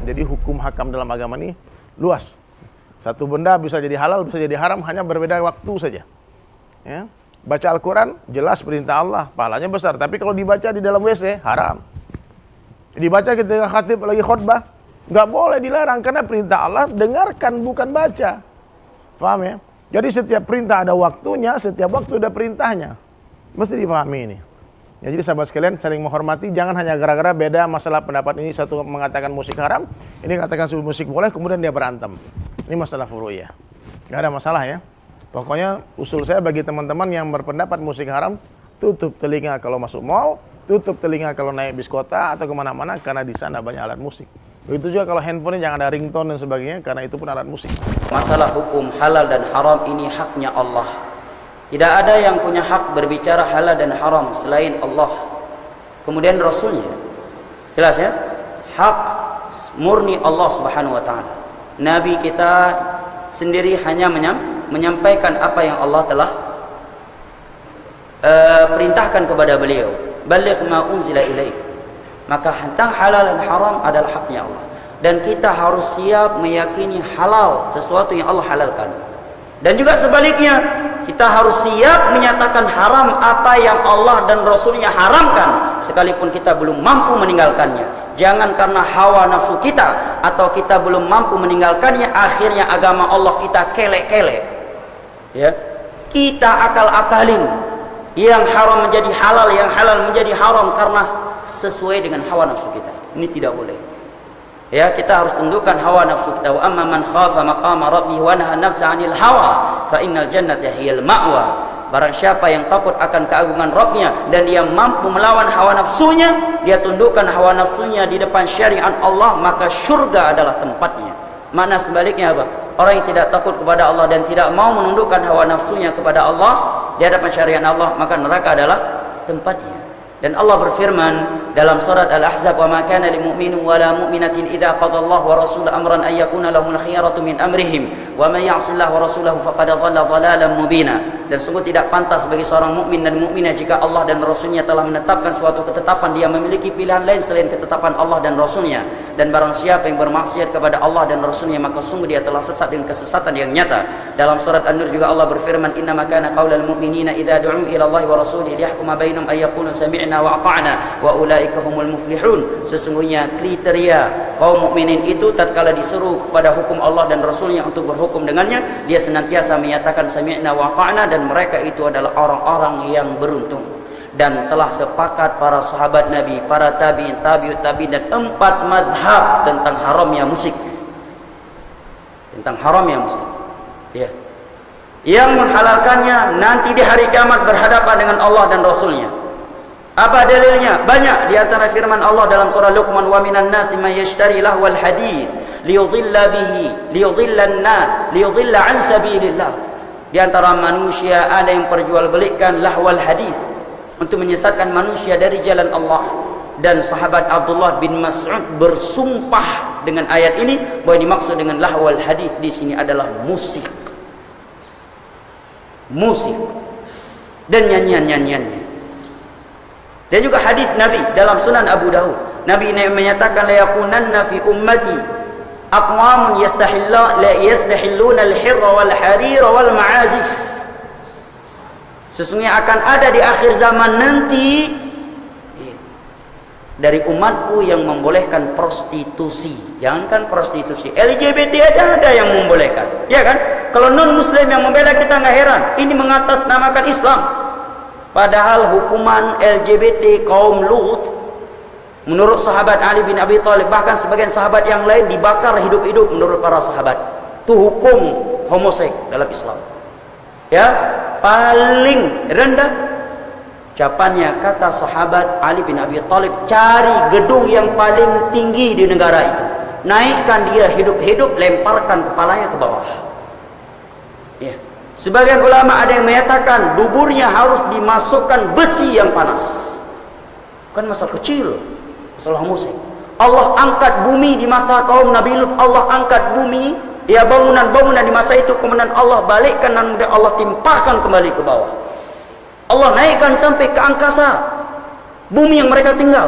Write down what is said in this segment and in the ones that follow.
Jadi hukum hakam dalam agama ini luas. Satu benda bisa jadi halal, bisa jadi haram, hanya berbeda waktu saja. Ya. Baca Al-Quran, jelas perintah Allah, pahalanya besar. Tapi kalau dibaca di dalam WC, haram. Dibaca ketika khatib lagi khutbah, nggak boleh, dilarang. Karena perintah Allah, dengarkan, bukan baca. Paham ya? Jadi setiap perintah ada waktunya, setiap waktu ada perintahnya. Mesti difahami ini. Ya, jadi sahabat sekalian, saling menghormati, jangan hanya gara-gara beda masalah pendapat ini, satu mengatakan musik haram, ini katakan musik boleh, kemudian dia berantem. Ini masalah furu'iyah. Nggak ada masalah ya. Pokoknya usul saya bagi teman-teman yang berpendapat musik haram, tutup telinga kalau masuk mall, tutup telinga kalau naik bis kota atau kemana-mana, karena di sana banyak alat musik. Begitu juga kalau handphone jangan ada ringtone dan sebagainya, karena itu pun alat musik. Masalah hukum halal dan haram ini haknya Allah. Tidak ada yang punya hak berbicara halal dan haram selain Allah, kemudian Rasulnya. Jelas ya? Hak murni Allah Subhanahu wa ta'ala. Nabi kita sendiri hanya menyampaikan apa yang Allah telah perintahkan kepada beliau. Baligh ma unzila ilaik. Maka tentang halal dan haram adalah haknya Allah. Dan kita harus siap meyakini halal sesuatu yang Allah halalkan. Dan juga sebaliknya, kita harus siap menyatakan haram apa yang Allah dan Rasulnya haramkan, sekalipun kita belum mampu meninggalkannya. Jangan karena hawa nafsu kita atau kita belum mampu meninggalkannya, akhirnya agama Allah kita kelek-kelek. Ya, kita akal-akalin yang haram menjadi halal, yang halal menjadi haram karena sesuai dengan hawa nafsu kita. Ini tidak boleh. Ya, kita harus tundukkan hawa nafsu kita. Wa amma man khafa maqama rabbih wa nahaa nafsa 'anil hawa fa innal jannata hiyal ma'wa. Barang siapa yang takut akan keagungan Rabbnya dan dia mampu melawan hawa nafsunya, dia tundukkan hawa nafsunya di depan syariat Allah, maka surga adalah tempatnya. Mana sebaliknya apa? Orang yang tidak takut kepada Allah dan tidak mau menundukkan hawa nafsunya kepada Allah di hadapan syariat Allah, maka neraka adalah tempatnya. Dan Allah berfirman dalam surat Al-Ahzab, "Wa ma kana lil mu'minin wa la mu'minatin idza qada Allah wa rasuluhu amran ay yakuna lahumul khiyaratu min amrihim wa may ya'sillaha wa rasulahu faqad dhalla dhalalan mubina." Dan sungguh tidak pantas bagi seorang mukmin dan mukminah jika Allah dan Rasulnya telah menetapkan suatu ketetapan, dia memiliki pilihan lain selain ketetapan Allah dan Rasulnya. Dan barang siapa yang bermaksiat kepada Allah dan Rasulnya, maka sungguh dia telah sesat dengan kesesatan yang nyata. Dalam surat An-Nur juga Allah berfirman, "Innama kana qaulal mu'minina idza du'u ila Allah wa rasulihi liyahkuma bainahum ay yaqulu sami'na wa ata'na wa ulaika humul muflihun." Sesungguhnya kriteria kaum mukminin itu tatkala diseru pada hukum Allah dan Rasulnya untuk berhukum dengannya, dia senantiasa menyatakan sami'na wa ata'na, dan mereka itu adalah orang-orang yang beruntung. Dan telah sepakat para sahabat Nabi, para tabi'in, tabi'ut tabi'in, dan 4 mazhab tentang haramnya musik. Tentang haramnya musik. Ya. Yang menghalalkannya nanti di hari kiamat berhadapan dengan Allah dan Rasulnya. Apa dalilnya? Banyak. Di antara firman Allah dalam surah Luqman, "Wa minan nasi may yashtari lahwal hadits liyudhilla bihi liyudhillan nas liyudhilla an sabilillah." Di antara manusia ada yang perjualbelikan lahwal hadis untuk menyesatkan manusia dari jalan Allah. Dan sahabat Abdullah bin Mas'ud bersumpah dengan ayat ini bahwa dimaksud dengan lahwal hadis di sini adalah musik. Musik dan nyanyian-nyanyiannya. Dan juga hadis Nabi dalam Sunan Abu Dawud. Nabi menyatakan, "La yakunanna fi ummati aqwamun yastahilluna al-hirra wal harira wal ma'azif." Sesungguhnya akan ada di akhir zaman nanti dari umatku yang membolehkan prostitusi. Jangankan prostitusi, LGBT aja ada yang membolehkan. Ya kan? Kalau non muslim yang membela kita nggak heran. Ini mengatasnamakan Islam. Padahal hukuman LGBT kaum Lut menurut sahabat Ali bin Abi Thalib, bahkan sebagian sahabat yang lain dibakar hidup-hidup menurut para sahabat. Itu hukum homoseks dalam Islam. Ya, paling rendah ucapannya kata sahabat Ali bin Abi Thalib, cari gedung yang paling tinggi di negara itu, naikkan dia hidup-hidup, lemparkan kepalanya ke bawah. Ya. Sebagian ulama ada yang menyatakan duburnya harus dimasukkan besi yang panas. Bukan masalah kecil, masalah homoseks. Allah angkat bumi di masa kaum Nabi Lut. Allah angkat bumi, ya, bangunan-bangunan di masa itu, kemudian Allah balikkan dan kemudian Allah timpahkan kembali ke bawah. Allah naikkan sampai ke angkasa bumi yang mereka tinggal.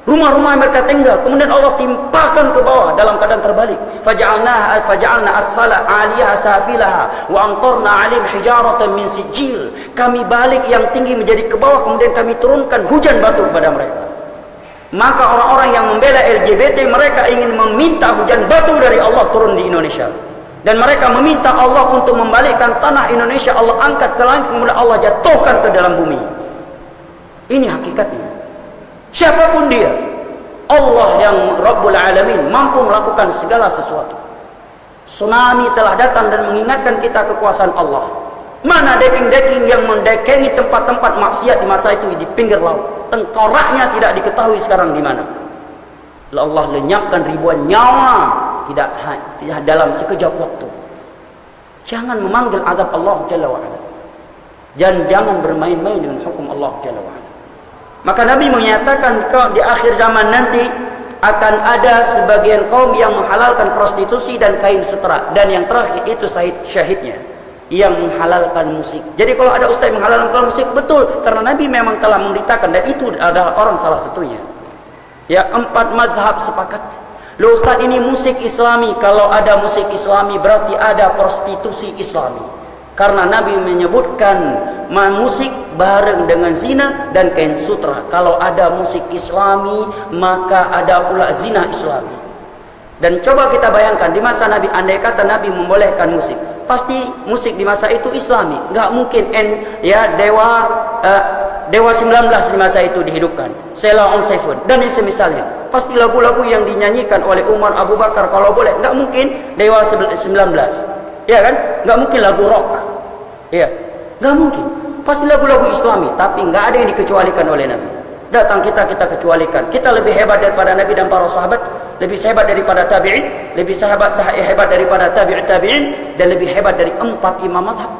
Rumah-rumah yang mereka tinggal, kemudian Allah timpakan ke bawah dalam keadaan terbalik. Faja'alna asfala 'aliyaha safilaha wa amtarna 'alaihim hijaratan min sijil. Kami balik yang tinggi menjadi ke bawah, kemudian kami turunkan hujan batu kepada mereka. Maka orang-orang yang membela LGBT, mereka ingin meminta hujan batu dari Allah turun di Indonesia. Dan mereka meminta Allah untuk membalikkan tanah Indonesia, Allah angkat ke langit, kemudian Allah jatuhkan ke dalam bumi. Ini hakikatnya. Siapapun dia, Allah yang Rabbul Alamin mampu melakukan segala sesuatu. Tsunami telah datang dan mengingatkan kita kekuasaan Allah. Mana deping-deping yang mendekengi tempat-tempat maksiat di masa itu di pinggir laut. Tengkoraknya tidak diketahui sekarang di mana. Allah lenyapkan ribuan nyawa tidak dalam sekejap waktu. Jangan memanggil azab Allah Jalla wa'ala. Dan jangan bermain-main dengan hukum Allah Jalla wa'ala. Maka Nabi menyatakan di akhir zaman nanti akan ada sebagian kaum yang menghalalkan prostitusi dan kain sutra. Dan yang terakhir itu syahidnya yang menghalalkan musik. Jadi kalau ada ustaz yang menghalalkan musik, betul, karena Nabi memang telah memberitakan, dan itu adalah orang salah satunya. Ya, 4 mazhab sepakat. Loh ustaz, ini musik Islami. Kalau ada musik Islami berarti ada prostitusi Islami. Karena Nabi menyebutkan musik bareng dengan zina dan kain sutra. Kalau ada musik Islami, maka ada pula zina Islami. Dan coba kita bayangkan di masa Nabi, andai kata Nabi membolehkan musik, pasti musik di masa itu Islami. Nggak mungkin Dewa 19 di masa itu dihidupkan, Sheila on Seven dan yang semisalnya. Pasti lagu-lagu yang dinyanyikan oleh Umar, Abu Bakar kalau boleh. Nggak mungkin Dewa 19, ya kan? Nggak mungkin lagu rock, ya, nggak mungkin. Pasti lagu-lagu Islami, tapi nggak ada yang dikecualikan oleh Nabi. Datang kita kecualikan. Kita lebih hebat daripada Nabi dan para sahabat, lebih hebat daripada tabi'in, lebih hebat daripada tabi'in, dan lebih hebat dari 4 imam mazhab.